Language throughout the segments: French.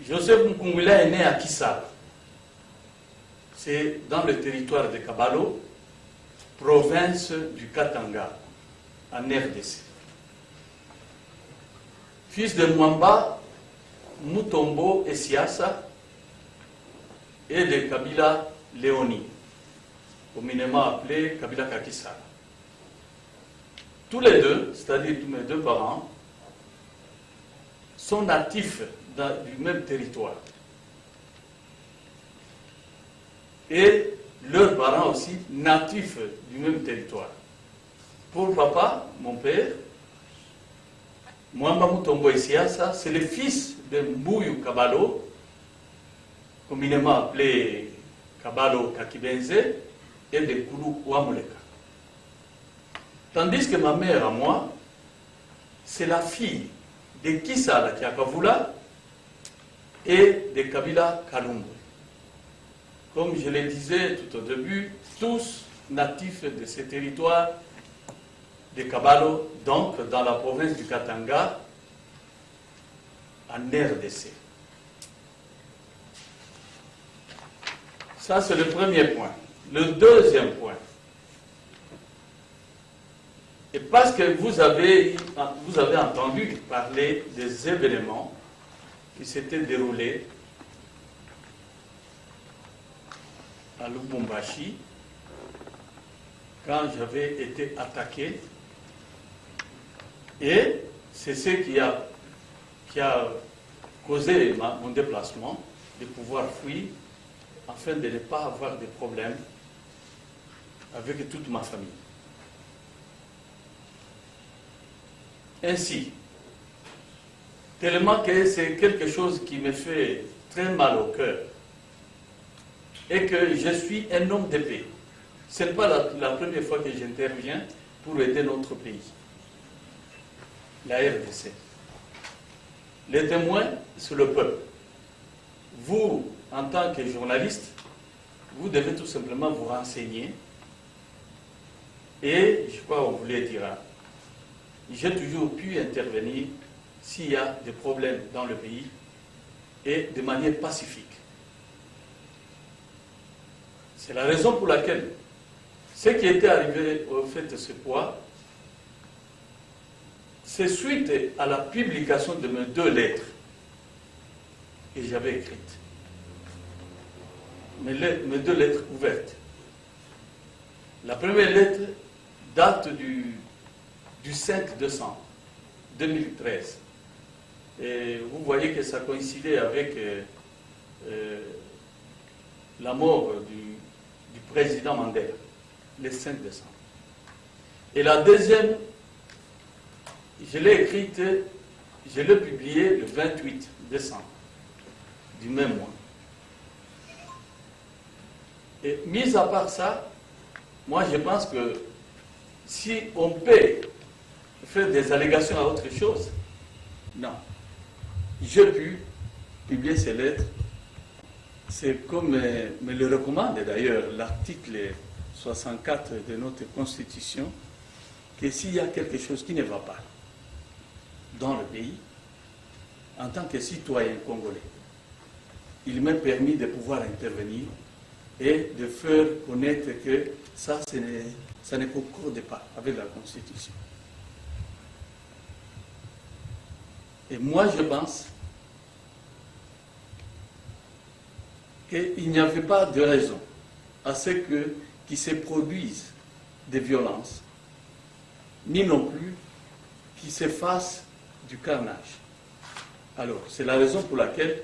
Joseph Mukungwila est né à Kissa. C'est dans le territoire de Kabalo, province du Katanga, en RDC. Fils de Mwamba, Mutombo et Siassa, et de Kabila Léoni, communément appelé Kabila Kakissara. Tous les deux, c'est-à-dire tous mes deux parents, sont natifs du même territoire. Et leurs parents aussi natifs du même territoire. Pour papa, mon père, Mwamba Mutombo Siassa, c'est le fils de Mbuyu Kabalo, communément appelé Kabalo Kakibenze, et de Kulu Wamuleka. Tandis que ma mère, à moi, c'est la fille de Kissa Kiakavula et de Kabila Kalumbe. Comme je le disais tout au début, tous natifs de ces territoires de Kabalo, donc dans la province du Katanga, en RDC. Ça, c'est le premier point. Le deuxième point, et parce que vous avez entendu parler des événements qui s'étaient déroulés à Lubumbashi, quand j'avais été attaqué, et c'est ce qui a causé mon déplacement, de pouvoir fuir, afin de ne pas avoir de problèmes avec toute ma famille. Ainsi, tellement que c'est quelque chose qui me fait très mal au cœur, et que je suis un homme de paix. Ce n'est pas la première fois que j'interviens pour aider notre pays, la RDC. Les témoins, c'est le peuple. Vous, en tant que journaliste, vous devez tout simplement vous renseigner. Et je crois qu'on vous le dira. J'ai toujours pu intervenir s'il y a des problèmes dans le pays et de manière pacifique. C'est la raison pour laquelle ce qui était arrivé au fait de ce poids, c'est suite à la publication de mes 2 lettres que j'avais écrites. Mes 2 lettres ouvertes. La première lettre date du 5 décembre 2013. Et vous voyez que ça coïncidait avec la mort du président Mandela, le 5 décembre. Et la deuxième, je l'ai écrite, je l'ai publiée le 28 décembre du même mois. Et mis à part ça, moi je pense que si on peut faire des allégations à autre chose, non. J'ai pu publier ces lettres. C'est comme me le recommande d'ailleurs l'article 64 de notre Constitution, que s'il y a quelque chose qui ne va pas dans le pays, en tant que citoyen congolais, il m'est permis de pouvoir intervenir et de faire connaître que ça ne concorde pas avec la Constitution. Et moi, je pense qu'il n'y avait pas de raison à ce qu'il se produise des violences, ni non plus qu'il se fasse du carnage. Alors, c'est la raison pour laquelle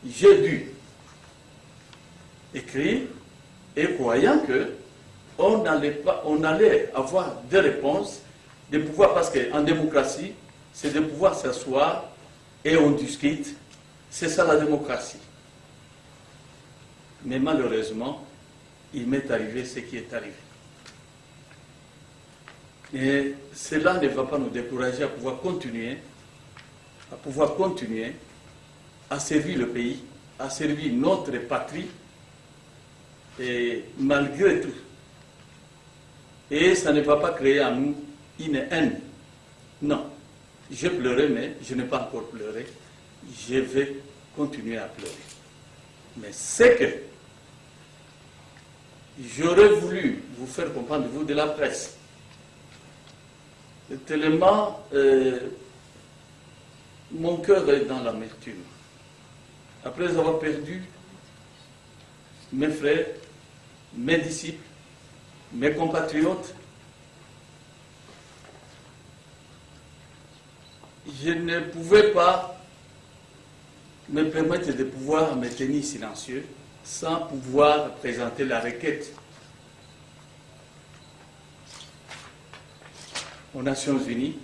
j'ai dû écrire et croyant qu'on allait avoir des réponses, de pouvoir, parce qu'en démocratie, c'est de pouvoir s'asseoir et on discute. C'est ça la démocratie. Mais malheureusement, il m'est arrivé ce qui est arrivé. Et cela ne va pas nous décourager à pouvoir continuer à servir le pays, à servir notre patrie, et malgré tout. Et ça ne va pas créer en nous une haine. Non. J'ai pleuré, mais je n'ai pas encore pleuré. Je vais continuer à pleurer. Mais c'est que j'aurais voulu vous faire comprendre, vous de la presse, tellement mon cœur est dans l'amertume. Après avoir perdu mes frères, mes disciples, mes compatriotes, je ne pouvais pas me permettre de pouvoir me tenir silencieux sans pouvoir présenter la requête aux Nations Unies,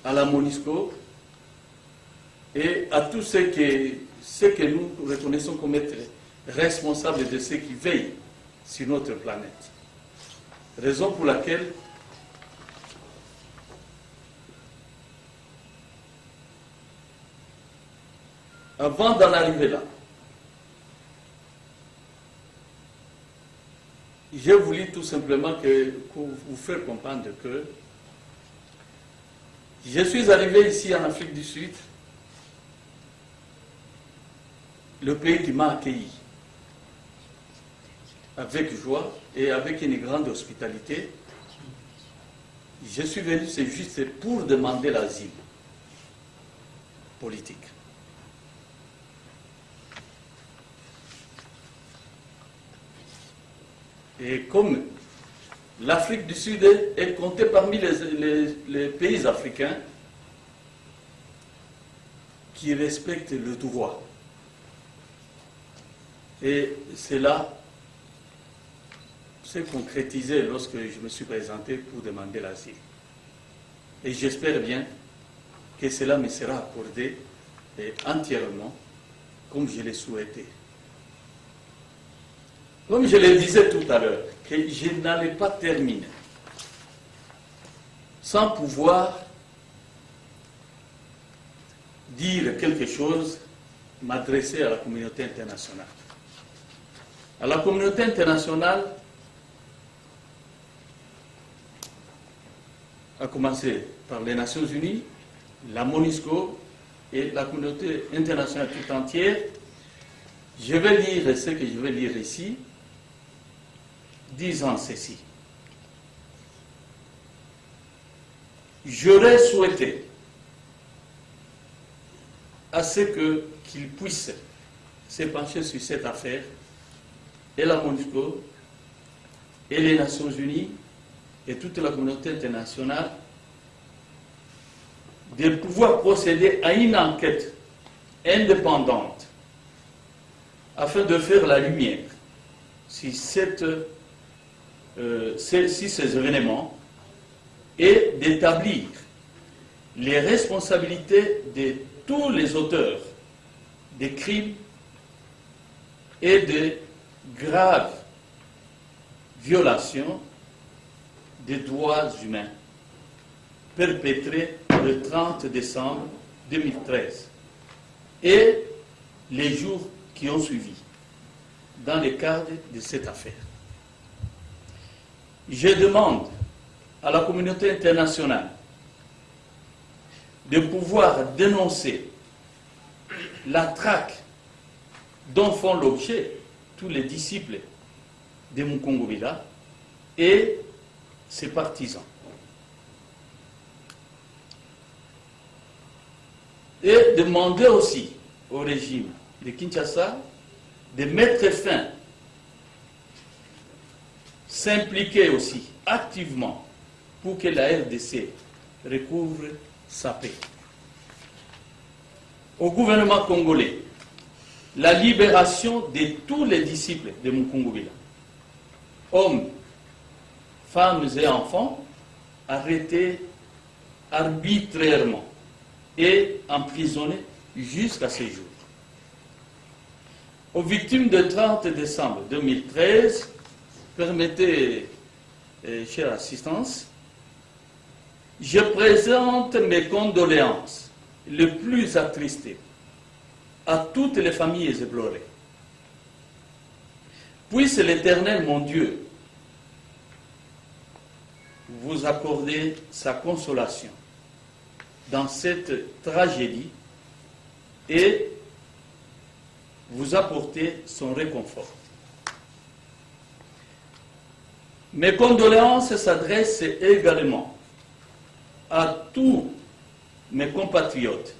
à la MONUSCO et à tous ceux que nous reconnaissons comme être responsables de ceux qui veillent sur notre planète. Raison pour laquelle avant d'en arriver là, j'ai voulu tout simplement vous faire comprendre que je suis arrivé ici en Afrique du Sud, le pays qui m'a accueilli avec joie et avec une grande hospitalité. Je suis venu, c'est juste pour demander l'asile politique. Et comme l'Afrique du Sud est comptée parmi les pays africains qui respectent le droit. Et cela s'est concrétisé lorsque je me suis présenté pour demander l'asile. Et j'espère bien que cela me sera accordé entièrement comme je l'ai souhaité. Comme je le disais tout à l'heure, que je n'allais pas terminer sans pouvoir dire quelque chose, m'adresser à la communauté internationale. À la communauté internationale, à commencer par les Nations Unies, la MONUSCO et la communauté internationale tout entière, je vais lire ce que je vais lire ici, disant ceci. J'aurais souhaité à ce qu'ils puissent se pencher sur cette affaire, et la MONUSCO, et les Nations Unies, et toute la communauté internationale, de pouvoir procéder à une enquête indépendante afin de faire la lumière sur ces événements et d'établir les responsabilités de tous les auteurs des crimes et de graves violations des droits humains perpétrés le 30 décembre 2013 et les jours qui ont suivi dans le cadre de cette affaire. Je demande à la communauté internationale de pouvoir dénoncer la traque dont font l'objet tous les disciples de Mukungubila et ses partisans. Et demander aussi au régime de Kinshasa de mettre fin, s'impliquer aussi activement pour que la RDC recouvre sa paix. Au gouvernement congolais, la libération de tous les disciples de Mukungubila, hommes, femmes et enfants, arrêtés arbitrairement et emprisonnés jusqu'à ce jour. Aux victimes du 30 décembre 2013, permettez, chère assistance, je présente mes condoléances les plus attristées à toutes les familles éplorées. Puisse l'Éternel, mon Dieu, vous accorder sa consolation dans cette tragédie et vous apporter son réconfort. Mes condoléances s'adressent également à tous mes compatriotes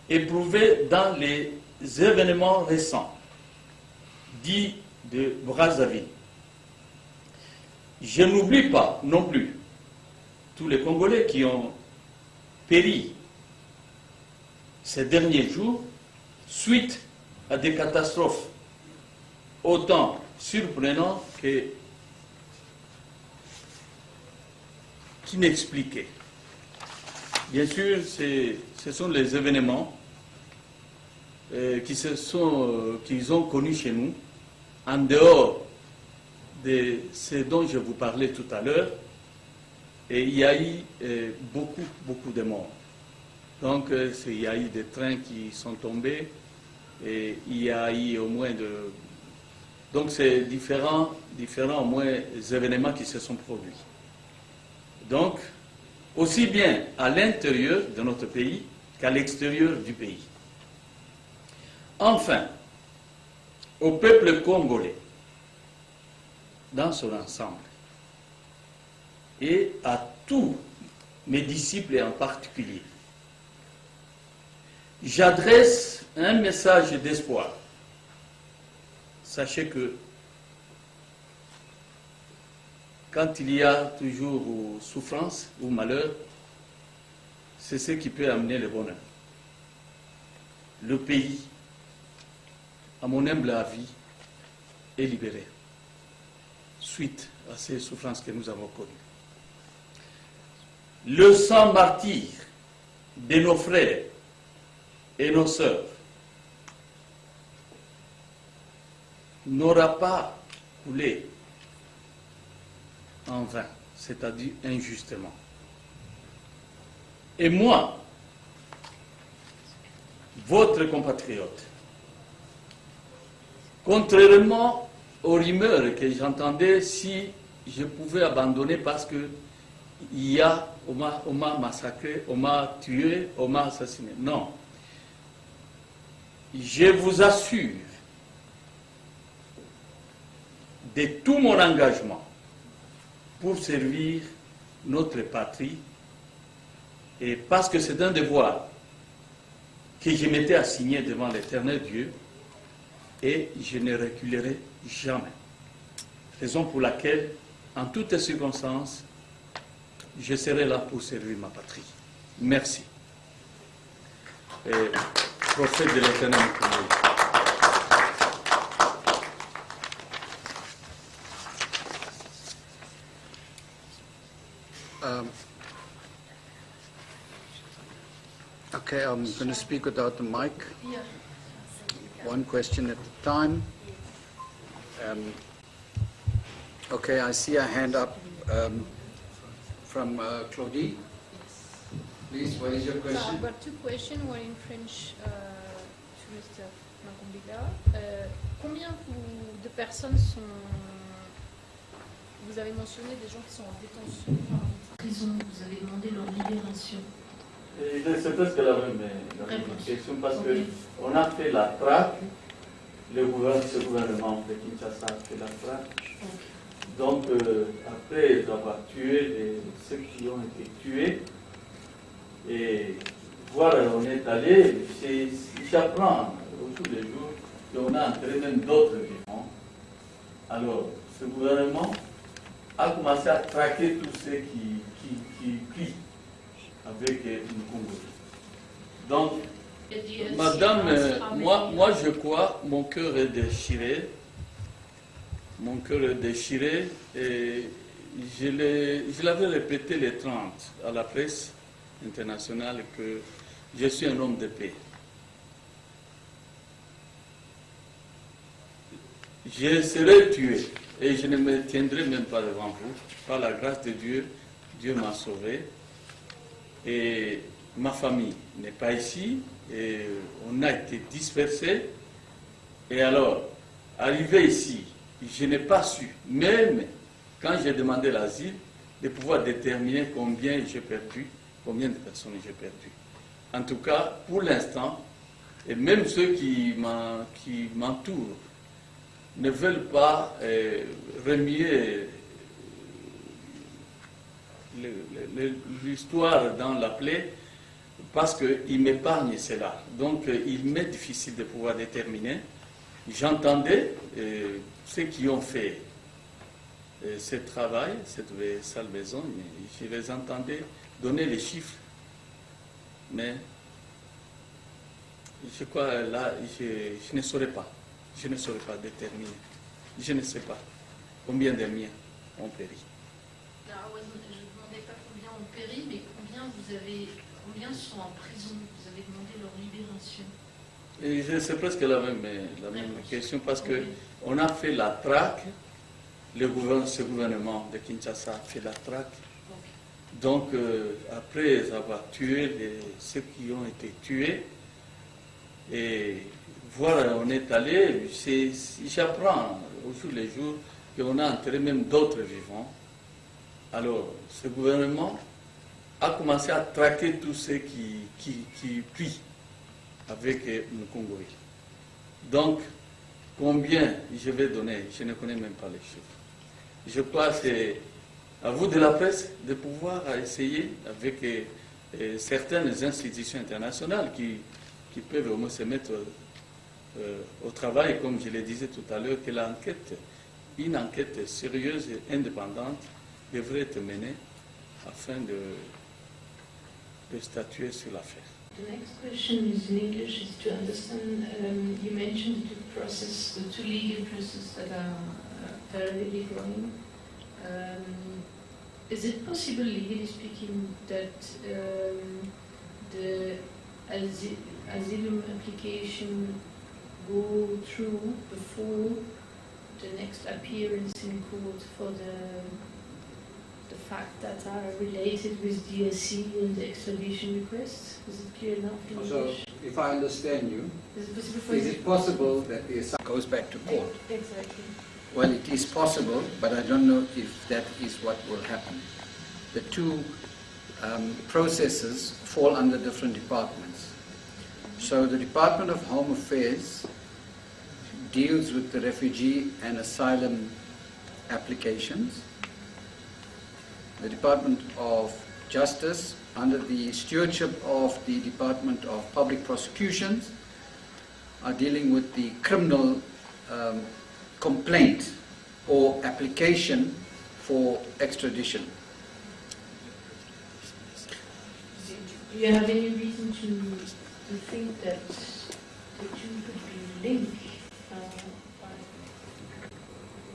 éprouvés dans les événements récents dits de Brazzaville. Je n'oublie pas non plus tous les Congolais qui ont péri ces derniers jours suite à des catastrophes autant surprenantes qu'inexpliquées. Bien sûr, ce sont les événements qu'ils ont connus chez nous, en dehors de ce dont je vous parlais tout à l'heure, et il y a eu beaucoup de morts. Donc, il y a eu des trains qui sont tombés, et il y a eu au moins de... Donc, c'est différents au moins événements qui se sont produits. Donc, aussi bien à l'intérieur de notre pays qu'à l'extérieur du pays. Enfin, au peuple congolais, dans son ensemble, et à tous mes disciples en particulier, j'adresse un message d'espoir. Sachez que quand il y a toujours souffrance ou malheur, c'est ce qui peut amener le bonheur. Le pays, à mon humble avis, est libéré suite à ces souffrances que nous avons connues. Le sang martyr de nos frères et nos sœurs n'aura pas coulé en vain, c'est-à-dire injustement. Et moi, votre compatriote, contrairement aux rumeurs que j'entendais, si je pouvais abandonner parce que on m'a massacré, on m'a tué, on m'a assassiné. Non. Je vous assure de tout mon engagement pour servir notre patrie, et parce que c'est un devoir que je m'étais assigné devant l'Éternel Dieu, et je ne reculerai jamais. Raison pour laquelle, en toutes circonstances, je serai là pour servir ma patrie. Merci. Et, prophète de l'Éternel. Okay, I'm going to speak without the mic. One question at a time. Okay, I see a hand up from Claudie. Please, what is your So question? I've got two questions, one in French to Mr. Makumbila. Combien de personnes sont... Vous avez mentionné des gens qui sont en détention en prison, vous avez demandé leur libération. C'est presque la même question parce qu'on a fait la traque, ce gouvernement de Kinshasa a fait la traque. Donc, après avoir tué ceux qui ont été tués, et voilà, on est allé, j'apprends tous les jours qu'on a entraîné même d'autres vivants. Alors, ce gouvernement a commencé à traquer tous ceux qui crient avec une Congolais. Donc, madame, moi je crois, mon cœur est déchiré. Mon cœur est déchiré et je l'avais répété les 30 à la presse internationale que je suis un homme de paix. Je serai tué et je ne me tiendrai même pas devant vous. Par la grâce de Dieu, Dieu m'a sauvé. Et ma famille n'est pas ici, et on a été dispersés. Et alors, arrivé ici, je n'ai pas su, même quand j'ai demandé l'asile, de pouvoir déterminer combien j'ai perdu, combien de personnes j'ai perdu. En tout cas, pour l'instant, Et même ceux qui m'entourent ne veulent pas remuer l'histoire dans la plaie parce qu'ils m'épargnent cela. Donc il m'est difficile de pouvoir déterminer. J'entendais ceux qui ont fait ce travail, cette sale maison, je les entendais donner les chiffres. Mais je crois là, je ne saurais pas. Je ne saurais pas déterminer. Je ne sais pas combien de miens ont péri. Alors, je ne demandais pas combien ont péri, mais combien sont en prison? Vous avez demandé leur libération. Et c'est presque la même question parce qu'on a fait la traque, ce gouvernement de Kinshasa a fait la traque. Donc, après avoir tué ceux qui ont été tués, et voir où on est allé, j'apprends au jour le jour qu'on a enterré même d'autres vivants. Alors, ce gouvernement a commencé à traquer tous ceux qui prient avec Mukungoï. Donc, combien je vais donner, je ne connais même pas les chiffres. Je crois que c'est à vous de la presse de pouvoir essayer avec certaines institutions internationales qui peuvent au moins se mettre au travail, comme je le disais tout à l'heure, que une enquête sérieuse et indépendante devrait être menée afin de statuer sur l'affaire. The next question is in English, is to understand, you mentioned the two legal processes that are parallelly going. Is it possible, legally speaking, that the asylum application go through before the next appearance in court for the fact that are related with DSC and the extradition requests? Is it clear enough in So, English? if I understand you, Is it possible for is you? it possible that the asylum goes back to court? Exactly. Well, it is possible, but I don't know if that is what will happen. The two processes fall under different departments. So the Department of Home Affairs deals with the refugee and asylum applications. The Department of Justice, under the stewardship of the Department of Public Prosecutions, are dealing with the criminal complaint or application for extradition. Do you have any reason to think that the two could be linked?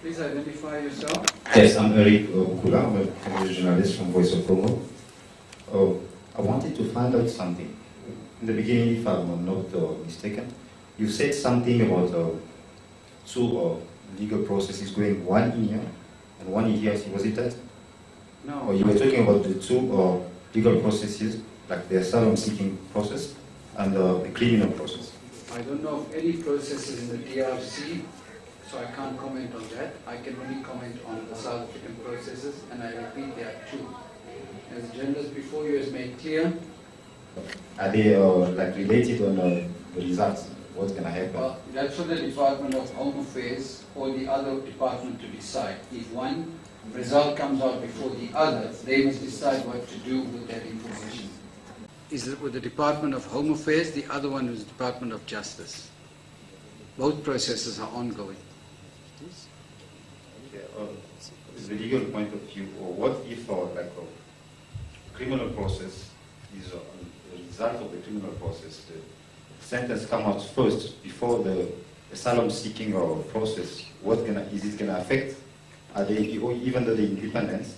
Please identify yourself. Yes, I'm Eric Okula. I'm a journalist from Voice of Congo. I wanted to find out something. In the beginning, if I'm not mistaken, you said something about two legal processes going, one in here and one in here. Was it that? No. Or you were talking about the two legal processes, like the asylum seeking process and the criminal process. I don't know of any processes in the DRC, so I can't comment on that. I can only comment on asylum seeking processes, and I repeat, there are two. As the journalist before you has made clear, Are they like related on the results? What's going to happen? well, that's for the Department of Home Affairs or the other department to decide. If one result comes out before the other, they must decide what to do with that information. Is it with the Department of Home Affairs, the other one is the Department of Justice. Both processes are ongoing. The legal point of view, or what if like a criminal process is the result of the criminal process, the sentence comes out first before the asylum seeking process, is it gonna affect? Are they, even though the independence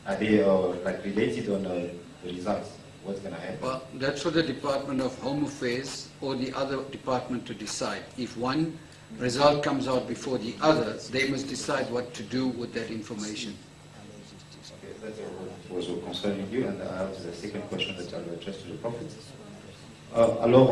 are they like related on the results? What's gonna happen? Well, that's for the Department of Home Affairs or the other department to decide. If one result comes out before the other, they must decide what to do with that information. Okay, that was concerning you, and I have the second question that I'll address to the Prophet. Alors,